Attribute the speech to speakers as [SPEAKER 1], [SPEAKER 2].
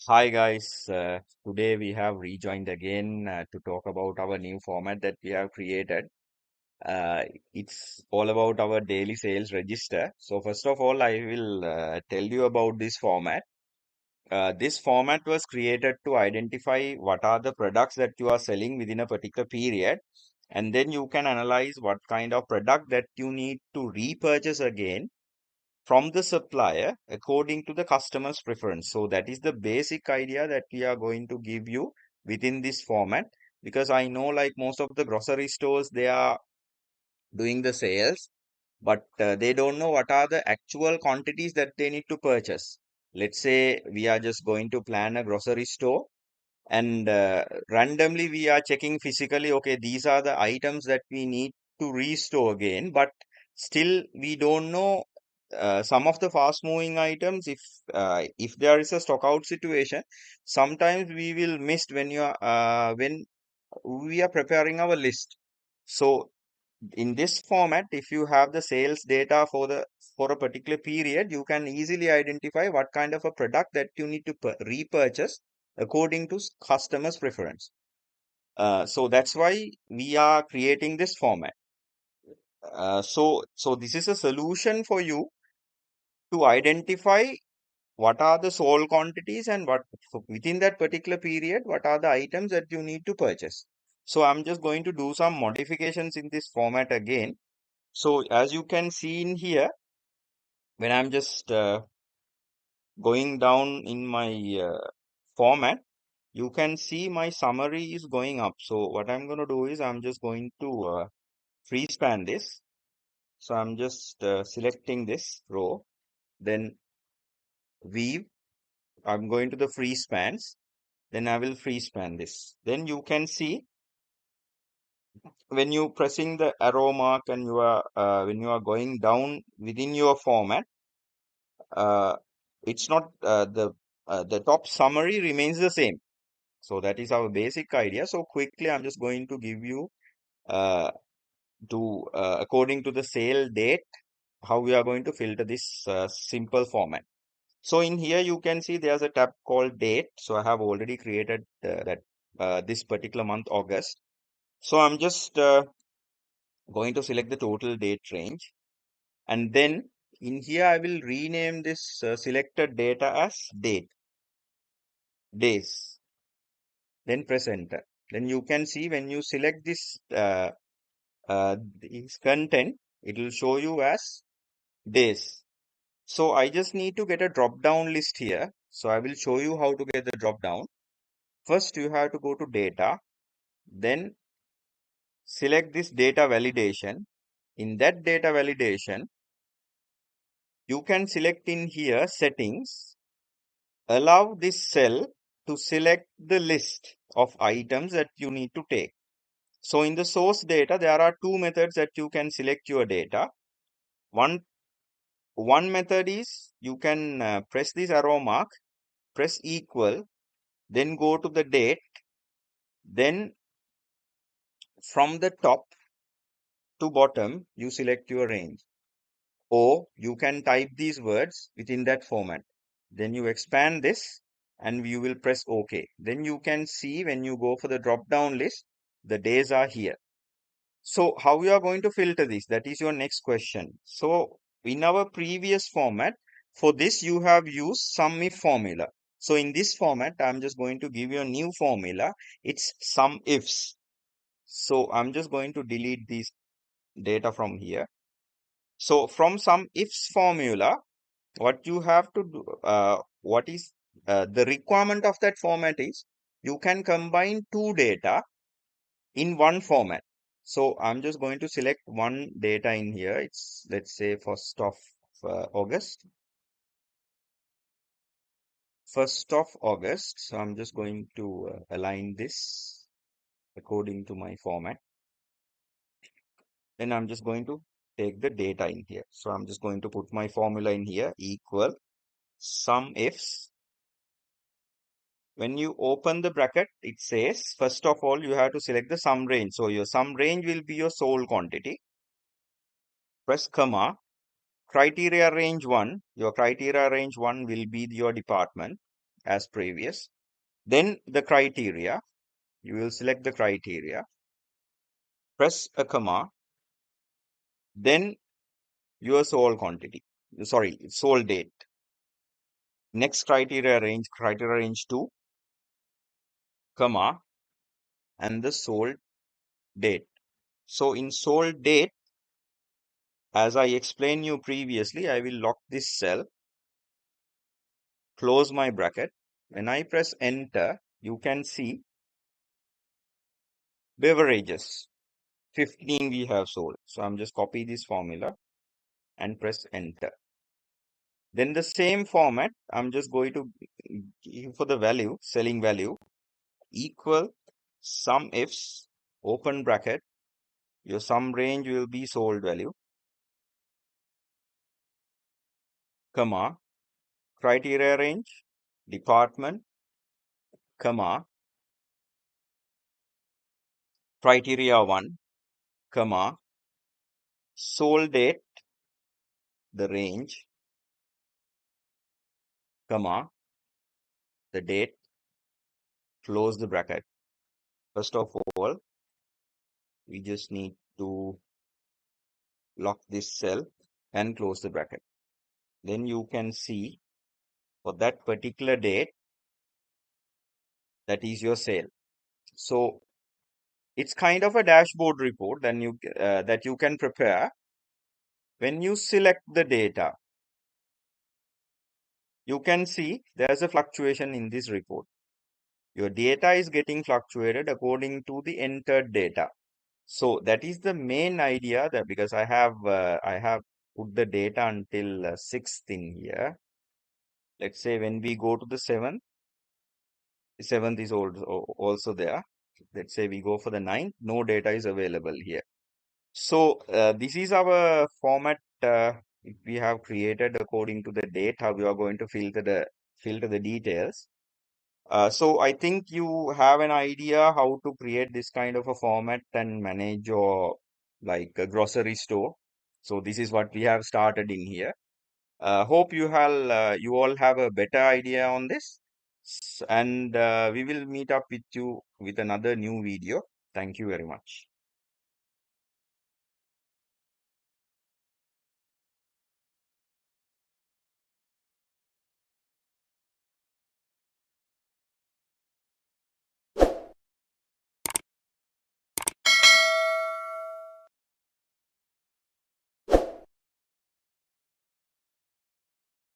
[SPEAKER 1] Hi guys, today we have rejoined again to talk about our new format that we have created. Uh, it's all about our daily sales register. So first of all, I will tell you about this format. This format was created to identify what are the products that you are selling within a particular period, and then you can analyze what kind of product that you need to repurchase again from the supplier according to the customer's preference. So that is the basic idea that we are going to give you within this format, because I know like most of the grocery stores, they are doing the sales, but they don't know what are the actual quantities that they need to purchase. Let's say we are just going to plan a grocery store, and randomly we are checking physically, okay, these are the items that we need to restore again, but still we don't know some of the fast moving items. If there is a stock out situation, sometimes we will miss when we are preparing our list. So in this format, if you have the sales data for a particular period, you can easily identify what kind of a product that you need to repurchase according to customers preference. So that's why we are creating this format. So this is a solution for you to identify what are the sold quantities, and what within that particular period, what are the items that you need to purchase. So I'm just going to do some modifications in this format again. So as you can see in here, when I'm just going down in my format, you can see my summary is going up. So what I'm going to do is I'm just going to free span this. So I'm just selecting this row, then weave. I'm going to the free spans, then I will free span this. Then you can see when you pressing the arrow mark and you are when you are going down within your format, uh, it's not the top summary remains the same. So that is our basic idea. So quickly, I'm just going to give you uh, according to the sale date, how we are going to filter this simple format. So in here, you can see there's a tab called date. So I have already created that this particular month, August. So I'm just going to select the total date range. And then in here, I will rename this selected data as date, days, then press enter. Then you can see when you select this content, it will show you as days. So I just need to get a drop down list here. So I will show you how to get the drop down. First, you have to go to data, then select this data validation. In that data validation, you can select in here settings, allow this cell to select the list of items that you need to take. So in the source data, there are two methods that you can select your data. One One method is you can press this arrow mark, press equal, then go to the date, then from the top to bottom, you select your range. Or you can type these words within that format. Then you expand this and you will press OK. Then you can see when you go for the drop down list, the days are here. So how we are going to filter this? That is your next question. So in our previous format, for this you have used sum if formula. So in this format, I'm just going to give you a new formula. It's sum ifs. So I'm just going to delete this data from here. So from sum ifs formula, what you have to do, what is the requirement of that format is you can combine two data in one format. So I'm just going to select one data in here. It's, let's say, 1st of August. 1st of August. So I'm just going to align this according to my format. Then I'm just going to take the data in here. So I'm just going to put my formula in here, equal sum ifs. When you open the bracket, it says, first of all, you have to select the sum range. So your sum range will be your sold quantity. Press comma. Criteria range 1, your criteria range 1 will be your department. as previous. Then the criteria, you will select the criteria, press a comma, then your sold quantity, sorry, sold date. Next criteria range 2, comma, and the sold date. So in sold date, as I explained you previously, I will lock this cell, close my bracket. When I press enter, you can see beverages, 15 we have sold. So I'm just copy this formula and press enter. Then the same format, I'm just going to give for the value, selling value, equal sum ifs, open bracket, your sum range will be sold value, comma, criteria range, department, comma, criteria 1, comma, sold date, the range, comma, the date, close the bracket. First of all, we just need to lock this cell and close the bracket. Then you can see for that particular date, that is your sale. So it's kind of a dashboard report that you can prepare. When you select the data, you can see there's a fluctuation in this report. Your data is getting fluctuated according to the entered data. So that is the main idea, that because I have put the data until 6th in here. Let's say when we go to the 7th is also there. Let's say we go for the 9th, no data is available here. So this is our format we have created according to the date, how we are going to filter the details. So I think you have an idea how to create this kind of a format and manage your like a grocery store. So this is what we have started in here. Hope you all have a better idea on this. And we will meet up with you with another new video. Thank you very much.